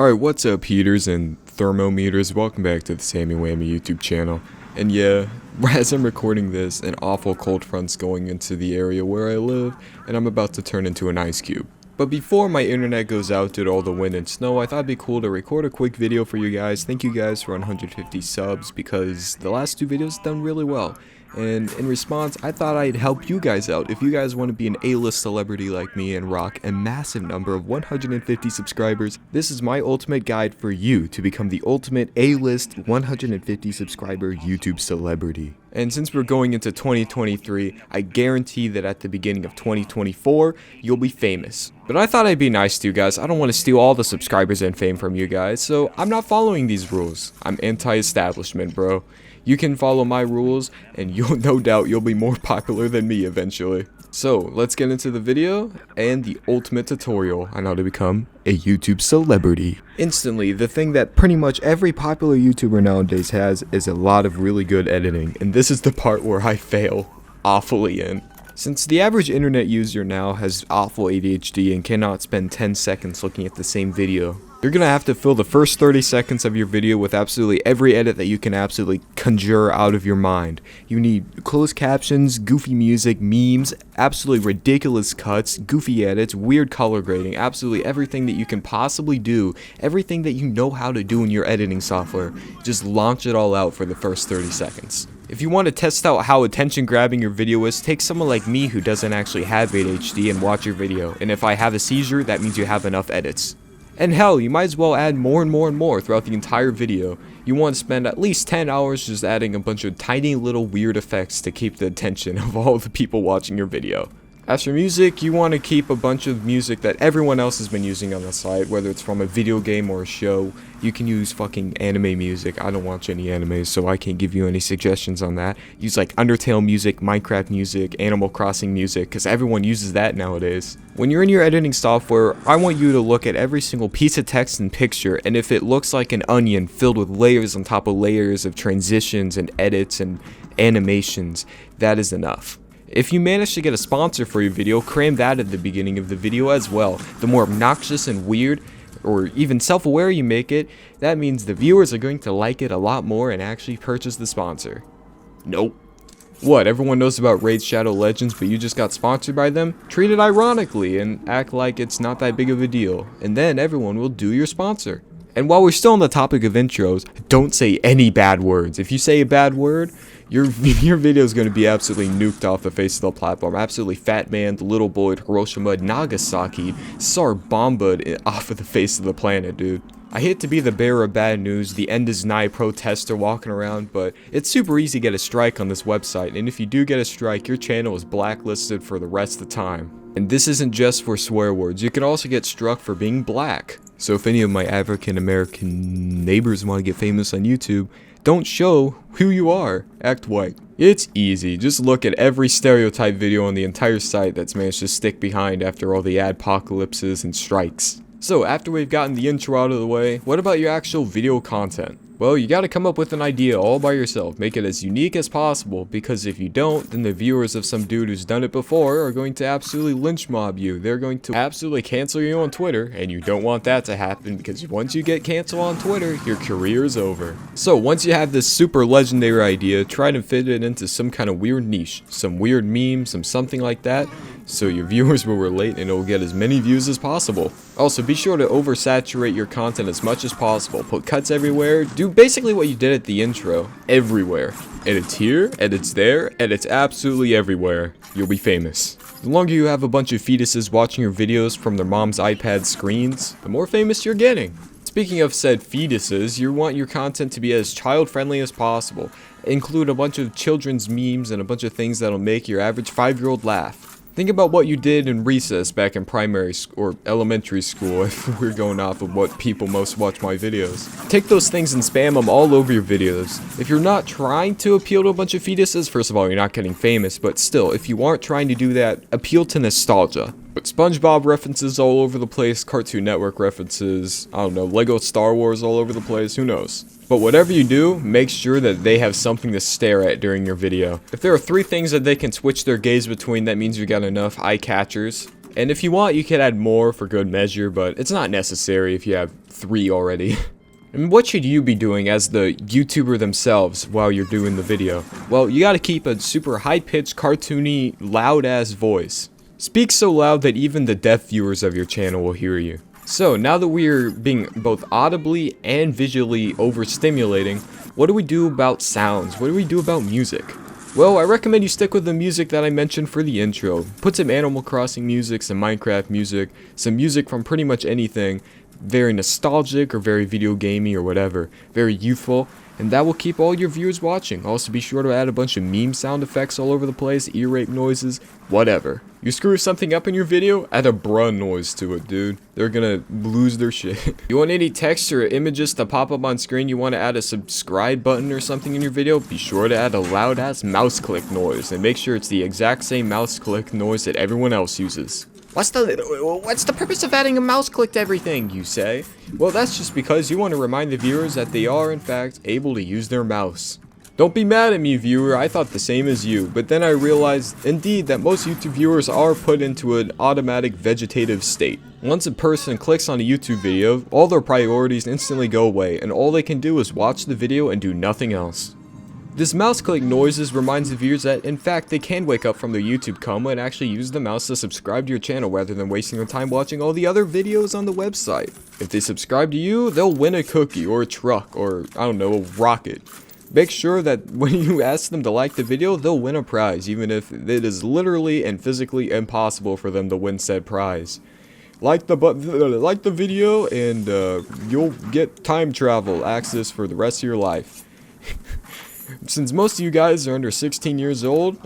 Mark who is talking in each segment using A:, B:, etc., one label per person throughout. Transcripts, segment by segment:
A: Alright, what's up, heaters and thermometers? Welcome back to the Sammy Whammy YouTube channel. And yeah, as I'm recording this, an awful cold front's going into the area where I live, and I'm about to turn into an ice cube. But before my internet goes out due to all the wind and snow, I thought it'd be cool to record a quick video for you guys. Thank you guys for 150 subs, because the last two videos done really well. And in response, I thought I'd help you guys out. If you guys want to be an A-list celebrity like me and rock a massive number of 150 subscribers, this is my ultimate guide for you to become the ultimate A-list 150 subscriber YouTube celebrity. And since we're going into 2023, I guarantee that at the beginning of 2024, you'll be famous. But I thought I'd be nice to you guys. I don't want to steal all the subscribers and fame from you guys, so I'm not following these rules. I'm anti-establishment, bro. You can follow my rules, and no doubt you'll be more popular than me eventually. So, let's get into the video, and the ultimate tutorial on how to become a YouTube celebrity. Instantly, the thing that pretty much every popular YouTuber nowadays has is a lot of really good editing, and this is the part where I fail awfully in. Since the average internet user now has awful ADHD and cannot spend 10 seconds looking at the same video, you're gonna have to fill the first 30 seconds of your video with absolutely every edit that you can absolutely conjure out of your mind. You need closed captions, goofy music, memes, absolutely ridiculous cuts, goofy edits, weird color grading, absolutely everything that you can possibly do, everything that you know how to do in your editing software. Just launch it all out for the first 30 seconds. If you want to test out how attention grabbing your video is, take someone like me who doesn't actually have ADHD and watch your video. And if I have a seizure, that means you have enough edits. And hell, you might as well add more and more and more throughout the entire video. You want to spend at least 10 hours just adding a bunch of tiny little weird effects to keep the attention of all the people watching your video. As for music, you want to keep a bunch of music that everyone else has been using on the site, whether it's from a video game or a show. You can use fucking anime music. I don't watch any animes, so I can't give you any suggestions on that. Use like Undertale music, Minecraft music, Animal Crossing music, because everyone uses that nowadays. When you're in your editing software, I want you to look at every single piece of text and picture, and if it looks like an onion filled with layers on top of layers of transitions and edits and animations, that is enough. If you manage to get a sponsor for your video, cram that at the beginning of the video as well. The more obnoxious and weird, or even self-aware you make it, that means the viewers are going to like it a lot more and actually purchase the sponsor. Nope. What, everyone knows about Raid Shadow Legends, but you just got sponsored by them? Treat it ironically and act like it's not that big of a deal, and then everyone will do your sponsor. And while we're still on the topic of intros, don't say any bad words. If you say a bad word, your video is going to be absolutely nuked off the face of the platform. Absolutely fat man, little boy, Hiroshima, Nagasaki, Sarbomba off of the face of the planet, dude. I hate to be the bearer of bad news, the end is nigh protester walking around, but it's super easy to get a strike on this website, and if you do get a strike, your channel is blacklisted for the rest of the time. And this isn't just for swear words, you can also get struck for being black. So if any of my African American neighbors want to get famous on YouTube, don't show who you are, act white. It's easy, just look at every stereotype video on the entire site that's managed to stick behind after all the adpocalypses and strikes. So after we've gotten the intro out of the way, what about your actual video content? Well, you gotta come up with an idea all by yourself, make it as unique as possible, because if you don't, then the viewers of some dude who's done it before are going to absolutely lynch mob you. They're going to absolutely cancel you on Twitter, and you don't want that to happen, because once you get canceled on Twitter, your career is over. So once you have this super legendary idea, try to fit it into some kind of weird niche, some weird meme, something like that, so your viewers will relate and it will get as many views as possible. Also, be sure to oversaturate your content as much as possible. Put cuts everywhere. Do basically what you did at the intro. Everywhere. Edits here, edits there, edits absolutely everywhere. You'll be famous. The longer you have a bunch of fetuses watching your videos from their mom's iPad screens, the more famous you're getting. Speaking of said fetuses, you want your content to be as child-friendly as possible. Include a bunch of children's memes and a bunch of things that'll make your average 5-year-old laugh. Think about what you did in recess back in primary or elementary school if we're going off of what people most watch my videos. Take those things and spam them all over your videos. If you're not trying to appeal to a bunch of fetuses, first of all, you're not getting famous, but still, if you aren't trying to do that, appeal to nostalgia. But SpongeBob references all over the place, Cartoon Network references, I don't know, Lego Star Wars all over the place, who knows. But whatever you do, make sure that they have something to stare at during your video. If there are 3 things that they can switch their gaze between, that means you got enough eye catchers. And if you want, you could add more for good measure, but it's not necessary if you have 3 already. And what should you be doing as the YouTuber themselves while you're doing the video? Well, you gotta keep a super high-pitched, cartoony, loud-ass voice. Speak so loud that even the deaf viewers of your channel will hear you. So, now that we're being both audibly and visually overstimulating, what do we do about sounds? What do we do about music? Well, I recommend you stick with the music that I mentioned for the intro. Put some Animal Crossing music, some Minecraft music, some music from pretty much anything. Very nostalgic or very video gamey or whatever. Very youthful. And that will keep all your viewers watching. Also be sure to add a bunch of meme sound effects all over the place, ear rape noises, whatever. You screw something up in your video, add a bruh noise to it, dude. They're gonna lose their shit. You want any text or images to pop up on screen, you want to add a subscribe button or something in your video, be sure to add a loud ass mouse click noise and make sure it's the exact same mouse click noise that everyone else uses. What's the purpose of adding a mouse click to everything, you say? Well, that's just because you want to remind the viewers that they are, in fact, able to use their mouse. Don't be mad at me, viewer, I thought the same as you, but then I realized, indeed, that most YouTube viewers are put into an automatic vegetative state. Once a person clicks on a YouTube video, all their priorities instantly go away, and all they can do is watch the video and do nothing else. This mouse click noises reminds the viewers that, in fact, they can wake up from their YouTube coma and actually use the mouse to subscribe to your channel rather than wasting their time watching all the other videos on the website. If they subscribe to you, they'll win a cookie or a truck or, I don't know, a rocket. Make sure that when you ask them to like the video, they'll win a prize, even if it is literally and physically impossible for them to win said prize. Like the video and you'll get time travel access for the rest of your life. Since most of you guys are under 16 years old,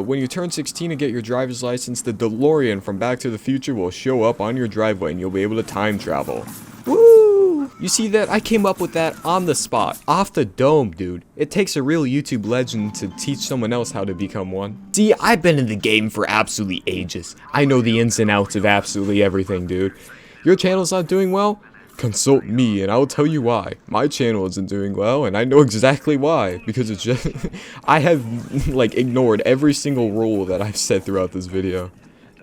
A: when you turn 16 and get your driver's license, the DeLorean from Back to the Future will show up on your driveway and you'll be able to time travel. Woo! You see that? I came up with that on the spot, off the dome, dude. It takes a real YouTube legend to teach someone else how to become one. See, I've been in the game for absolutely ages. I know the ins and outs of absolutely everything, dude. Your channel's not doing well? Consult me and I'll tell you why. My channel isn't doing well and I know exactly why, because it's just I have like ignored every single rule that I've said throughout this video.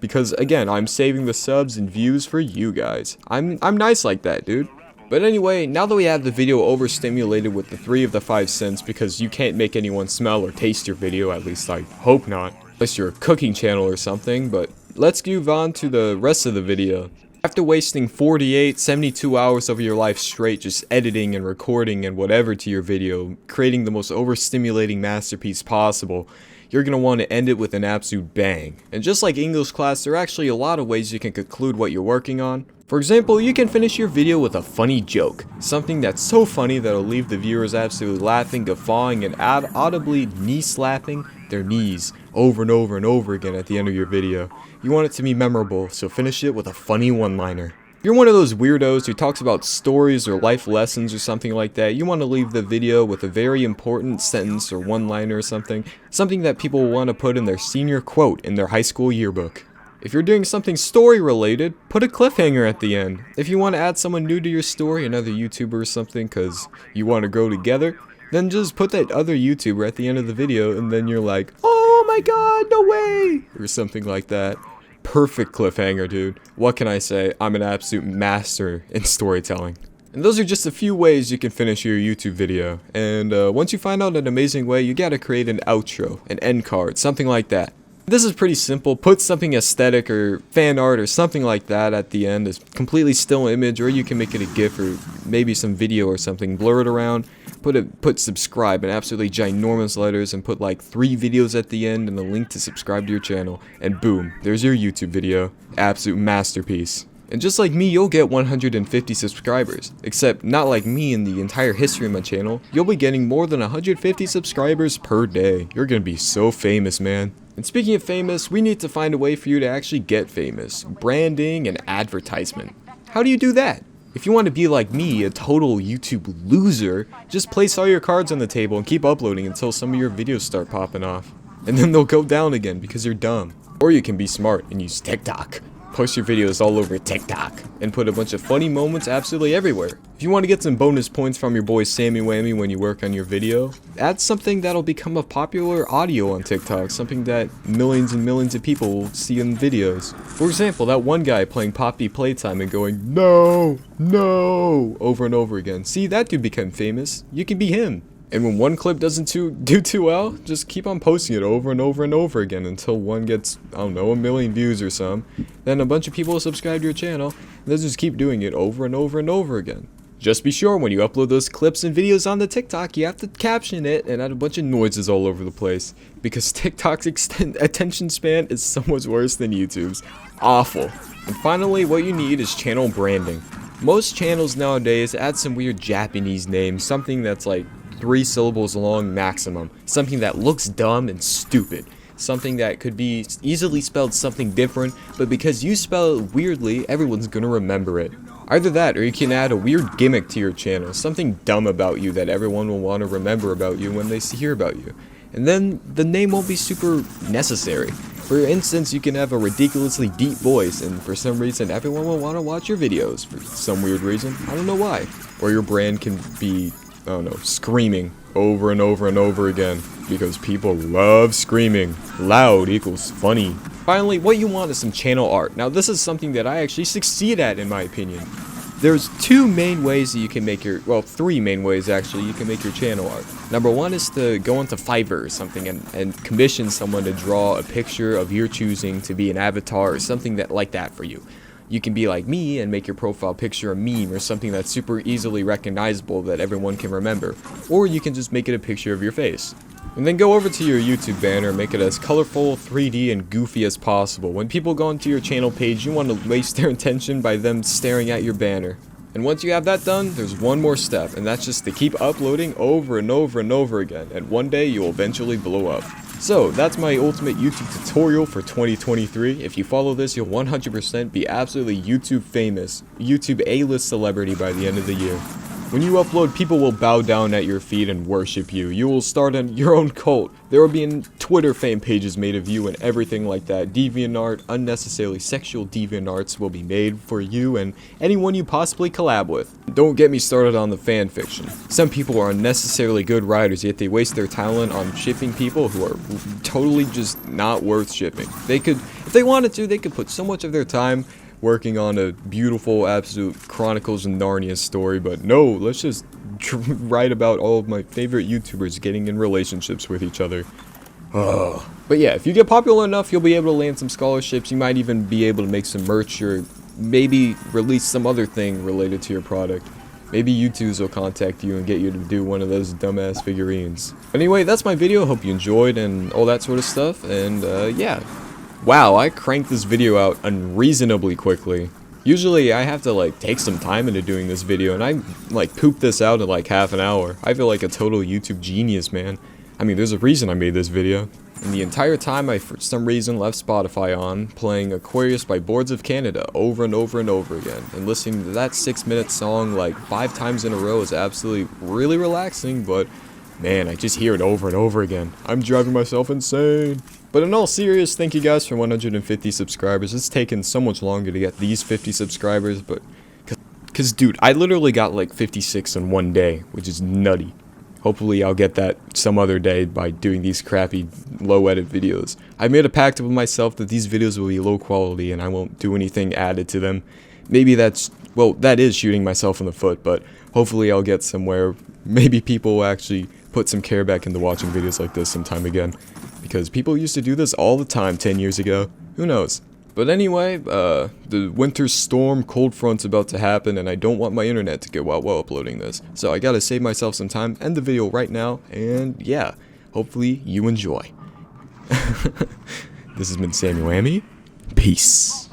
A: Because again, I'm saving the subs and views for you guys. I'm nice like that, dude. But anyway, now that we have the video overstimulated with the 3 of the 5 cents, because you can't make anyone smell or taste your video, at least I hope not. Unless you're a cooking channel or something, but let's move on to the rest of the video. After wasting 48, 72 hours of your life straight just editing and recording and whatever to your video, creating the most overstimulating masterpiece possible, you're going to want to end it with an absolute bang. And just like English class, there are actually a lot of ways you can conclude what you're working on. For example, you can finish your video with a funny joke. Something that's so funny that'll leave the viewers absolutely laughing, guffawing, and audibly knee-slapping their knees over and over and over again at the end of your video. You want it to be memorable, so finish it with a funny one-liner. If you're one of those weirdos who talks about stories or life lessons or something like that, you want to leave the video with a very important sentence or one-liner or something that people will want to put in their senior quote in their high school yearbook. If you're doing something story related, put a cliffhanger at the end. If you want to add someone new to your story, another YouTuber or something, because you want to grow together, then just put that other YouTuber at the end of the video and then you're like, oh my god, no way, or something like that. Perfect cliffhanger, dude. What can I say? I'm an absolute master in storytelling. And those are just a few ways you can finish your YouTube video. And once you find out an amazing way, you gotta create an outro, an end card, something like that. This is pretty simple. Put something aesthetic or fan art or something like that at the end as completely still image, or you can make it a GIF or maybe some video or something. Blur it around. Put subscribe in absolutely ginormous letters and put like 3 videos at the end and a link to subscribe to your channel. And boom, there's your YouTube video. Absolute masterpiece. And just like me, you'll get 150 subscribers. Except not like me in the entire history of my channel. You'll be getting more than 150 subscribers per day. You're gonna be so famous, man. And speaking of famous, we need to find a way for you to actually get famous. Branding and advertisement. How do you do that? If you want to be like me, a total YouTube loser, just place all your cards on the table and keep uploading until some of your videos start popping off. And then they'll go down again because you're dumb. Or you can be smart and use TikTok. post your videos all over TikTok and put a bunch of funny moments absolutely everywhere. If you want to get some bonus points from your boy Sammy Whammy when you work on your video, add something that'll become a popular audio on TikTok, something that millions and millions of people will see in videos. For example, that one guy playing Poppy Playtime and going, "No, no," over and over again. See, that dude became famous. You can be him. And when one clip doesn't do too well, just keep on posting it over and over and over again until one gets, I don't know, 1 million views or some. Then a bunch of people will subscribe to your channel, and then just keep doing it over and over and over again. Just be sure when you upload those clips and videos onto TikTok, you have to caption it and add a bunch of noises all over the place. Because TikTok's attention span is so much worse than YouTube's. Awful. And finally, what you need is channel branding. Most channels nowadays add some weird Japanese name, something that's like 3 syllables long maximum, something that looks dumb and stupid, something that could be easily spelled something different, but because you spell it weirdly, everyone's gonna remember it. Either that, or you can add a weird gimmick to your channel, something dumb about you that everyone will want to remember about you when they hear about you. And then the name won't be super necessary. For instance, you can have a ridiculously deep voice, and for some reason everyone will want to watch your videos for some weird reason. I don't know why. Or your brand can be, I don't know, screaming over and over and over again, because people love screaming. Loud equals funny. Finally, what you want is some channel art. Now this is something that I actually succeed at in my opinion. There's 2 main ways that you can make your, well, 3 main ways actually you can make your channel art. Number 1 is to go onto Fiverr or something and commission someone to draw a picture of your choosing to be an avatar or something that like that for you. You can be like me and make your profile picture a meme or something that's super easily recognizable that everyone can remember. Or you can just make it a picture of your face. And then go over to your YouTube banner and make it as colorful, 3D, and goofy as possible. When people go onto your channel page, you want to waste their attention by them staring at your banner. And once you have that done, there's one more step, and that's just to keep uploading over and over and over again, and one day you will eventually blow up. So, that's my ultimate YouTube tutorial for 2023. If you follow this, you'll 100% be absolutely YouTube famous, YouTube A-list celebrity by the end of the year. When you upload, people will bow down at your feet and worship you. You will start your own cult. There will be Twitter fan pages made of you and everything like that. DeviantArt, unnecessarily sexual DeviantArts will be made for you and anyone you possibly collab with. Don't get me started on the fan fiction. Some people are unnecessarily good writers, yet they waste their talent on shipping people who are totally just not worth shipping. They could, if they wanted to, they could put so much of their time working on a beautiful, absolute Chronicles of Narnia story, but no, let's just write about all of my favorite YouTubers getting in relationships with each other. But yeah, if you get popular enough, you'll be able to land some scholarships. You might even be able to make some merch or maybe release some other thing related to your product. Maybe YouTubes will contact you and get you to do one of those dumbass figurines. Anyway, that's my video. Hope you enjoyed and all that sort of stuff, and yeah. Wow, I cranked this video out unreasonably quickly. Usually I have to like take some time into doing this video, and I like pooped this out in like half an hour. I feel like a total YouTube genius, man. I mean, there's a reason I made this video. And the entire time I for some reason left Spotify on, playing Aquarius by Boards of Canada over and over and over again, and listening to that 6-minute song like 5 times in a row is absolutely really relaxing, but man, I just hear it over and over again. I'm driving myself insane. But in all seriousness, thank you guys for 150 subscribers. It's taken so much longer to get these 50 subscribers, but cause dude, I literally got like 56 in one day, which is nutty. Hopefully I'll get that some other day by doing these crappy low edit videos. I made a pact with myself that these videos will be low quality and I won't do anything added to them. Maybe that's, well, that is shooting myself in the foot, but hopefully I'll get somewhere. Maybe people will actually put some care back into watching videos like this sometime again. Because people used to do this all the time 10 years ago. Who knows? But anyway, the winter storm cold front's about to happen, and I don't want my internet to go out while uploading this. So I gotta save myself some time, end the video right now, and yeah, hopefully you enjoy. This has been Sammy Whammy. Peace.